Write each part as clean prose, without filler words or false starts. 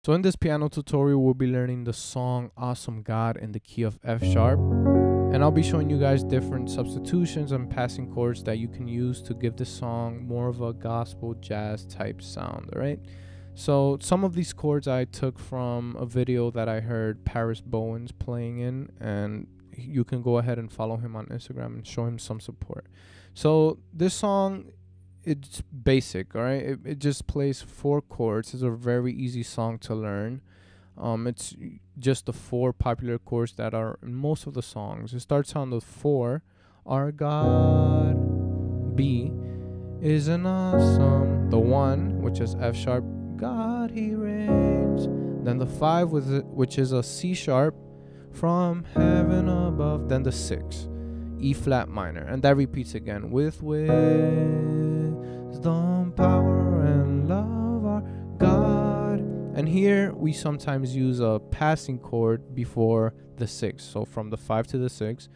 So in this piano tutorial, we'll be learning the song Awesome God in the key of F sharp. And I'll be showing you guys different substitutions and passing chords that you can use to give the song more of a gospel jazz type sound, all right? So some of these chords I took from a video that I heard Paris Bowen's playing in, and you can go ahead and follow him on Instagram and show him some support. So this song, it's basic, all right? It just plays 4 chords. It's a very easy song to learn. It's just the 4 popular chords that are in most of the songs. It starts on the 4. Our God, B is an awesome. The 1, which is F sharp, God he reigns. Then the 5, which is a C sharp, from heaven above. Then the 6, E flat minor, and that repeats again. With wisdom, power, and love, our God. And here we sometimes use a passing chord before the 6. So from the 5 to the 6,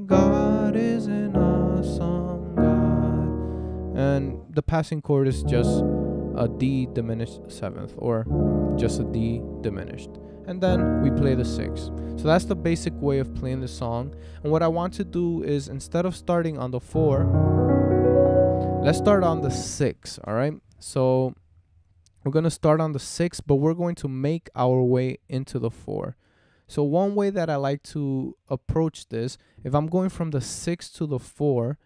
God is an awesome God. And the passing chord is just a D diminished 7th, or just a D diminished. And then we play the 6. So that's the basic way of playing the song. And what I want to do is, instead of starting on the 4, let's start on the 6, all right? So we're going to start on the 6, but we're going to make our way into the 4. So one way that I like to approach this, if I'm going from the 6 to the 4,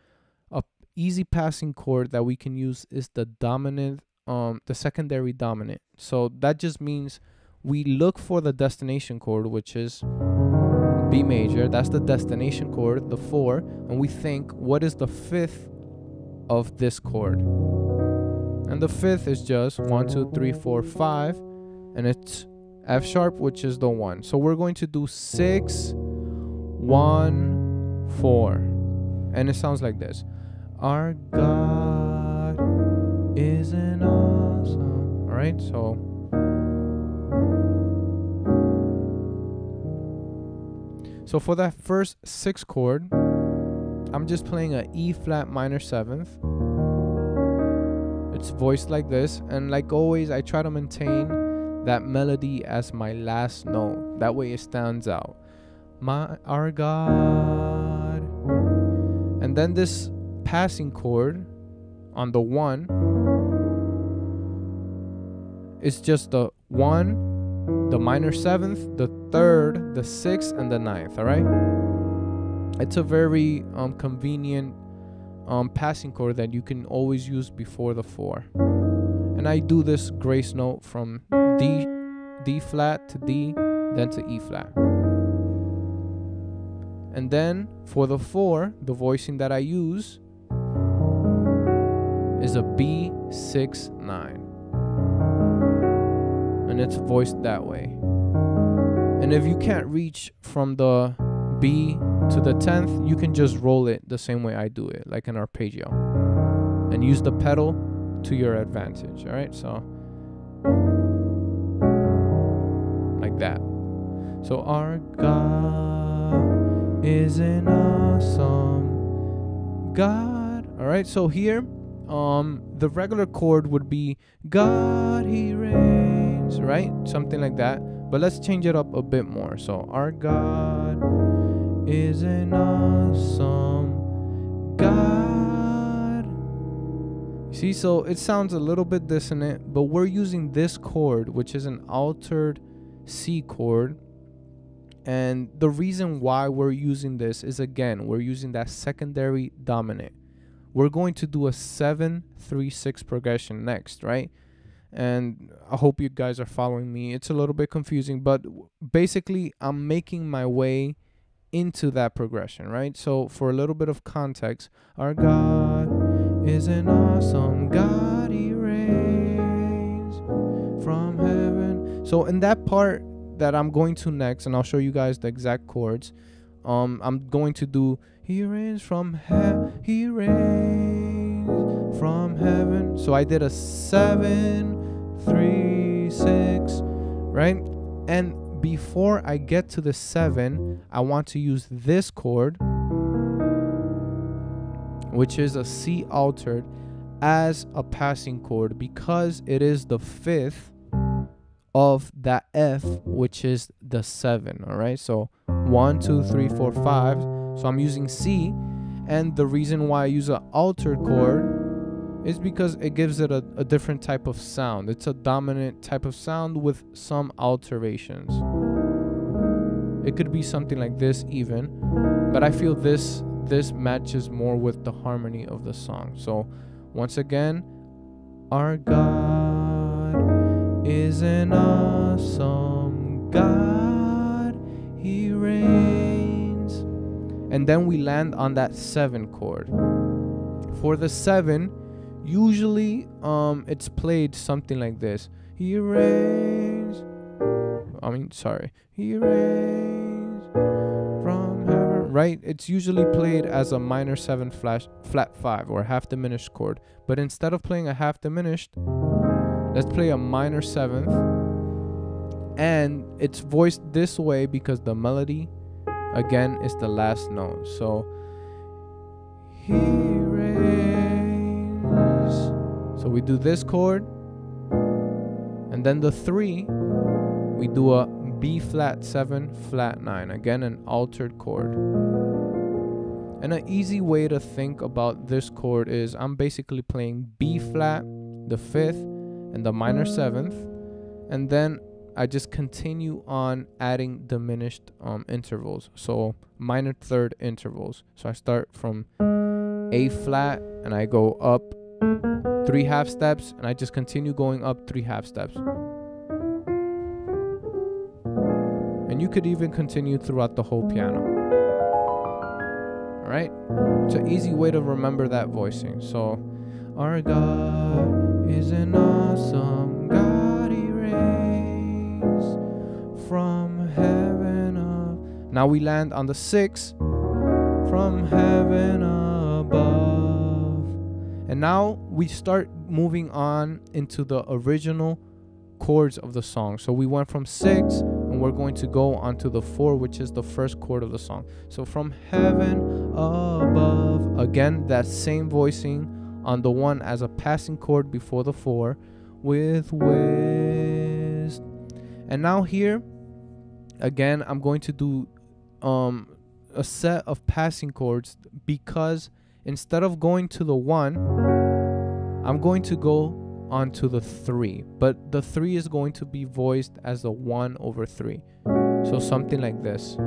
a easy passing chord that we can use is the dominant, the secondary dominant. So that just means we look for the destination chord, which is B major. That's the destination chord, the 4, and we think, what is the 5th of this chord? And the 5th is just 1, 2, 3, 4, 5, and it's F sharp, which is the 1. So we're going to do 6, 1, 4, and it sounds like this. Our God is an awesome. All right, so for that first 6 chord, I'm just playing a E flat minor 7th. It's voiced like this, and like always, I try to maintain that melody as my last note. That way it stands out. Our God. And then this passing chord on the 1 is just the 1, the minor 7th, the 3rd, the 6th, and the 9th, all right? It's a very convenient passing chord that you can always use before the 4. And I do this grace note from D flat to D, then to E flat. And then for the 4, the voicing that I use is a B6-9. And it's voiced that way. And if you can't reach from the B to the 10th, you can just roll it the same way I do it, like an arpeggio, and use the pedal to your advantage. All right, so like that. So our God is an awesome God. All right, so here the regular chord would be God he reigns, right? Something like that. But let's change it up a bit more. So our God is an awesome God. See, so it sounds a little bit dissonant, but we're using this chord, which is an altered C chord. And the reason why we're using this is, again, we're using that secondary dominant. We're going to do a 7-3-6 progression next, right? And I hope you guys are following me. It's a little bit confusing, but basically I'm making my way into that progression, right? So for a little bit of context, our God is an awesome God, he reigns from heaven. So in that part that I'm going to next, and I'll show you guys the exact chords, I'm going to do he reigns from he reigns from heaven. So I did a 7-3-6, right? And before I get to the 7, I want to use this chord, which is a C altered, as a passing chord, because it is the 5th of that F, which is the 7. All right, so 1, 2, 3, 4, 5. So I'm using C, and the reason why I use an altered chord is because it gives it a different type of sound. It's a dominant type of sound with some alterations. It could be something like this even, but I feel this matches more with the harmony of the song. So once again, our God is an awesome God, He reigns. And then we land on that 7 chord. For the 7, usually it's played something like this. He reigns. He reigns from heaven. Right? It's usually played as a minor 7 flat 5 or half diminished chord. But instead of playing a half diminished, let's play a minor 7th. And it's voiced this way because the melody, again, is the last note. So He reigns. So we do this chord, and then the 3, we do a B flat 7 flat 9, again an altered chord. And an easy way to think about this chord is I'm basically playing B flat, the 5th, and the minor 7th, and then I just continue on adding diminished intervals, so minor 3rd intervals. So I start from A flat and I go up 3 half steps, and I just continue going up 3 half steps. And you could even continue throughout the whole piano. All right, it's an easy way to remember that voicing. So our God is an awesome God, He reigns from heaven up. Now we land on the 6, from heaven above. And now we start moving on into the original chords of the song. So we went from 6 and we're going to go on to the 4, which is the first chord of the song. So from heaven above, again that same voicing on the 1 as a passing chord before the 4, with wisdom. And now here again I'm going to do a set of passing chords, because instead of going to the 1, I'm going to go on to the 3, but the 3 is going to be voiced as a 1 over 3. So something like this.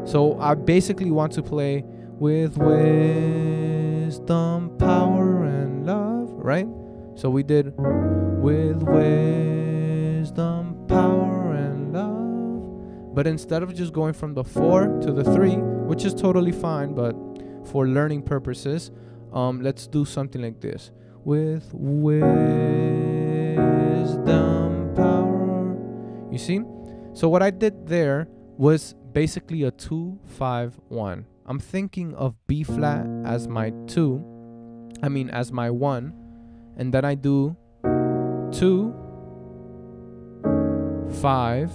So I basically want to play with wisdom, power, and love, right? So we did with wisdom, power, and love. But instead of just going from the 4 to the 3, which is totally fine, but for learning purposes, let's do something like this. With wisdom, power. You see? So what I did there was basically a 2, 5, 1. I'm thinking of B flat as my 2, as my 1, and then I do 2, 5,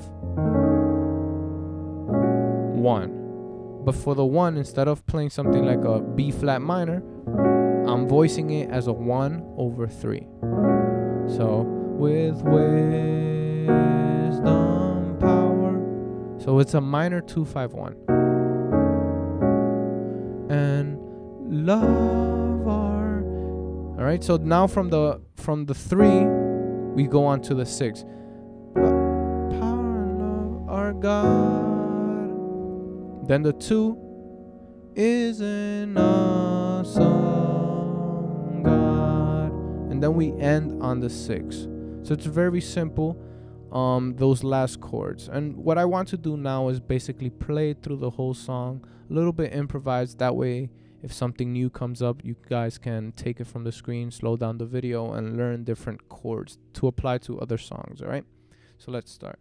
1. But for the 1, instead of playing something like a B flat minor, I'm voicing it as a 1 over 3. So with wisdom, power. So it's a minor 2, 5, 1. And love our. All right. So now from the 3, we go on to the 6. Power and love our God. Then the 2 is an awesome God. And then we end on the 6. So it's very simple, those last chords. And what I want to do now is basically play through the whole song, a little bit improvised. That way, if something new comes up, you guys can take it from the screen, slow down the video, and learn different chords to apply to other songs, all right? So let's start.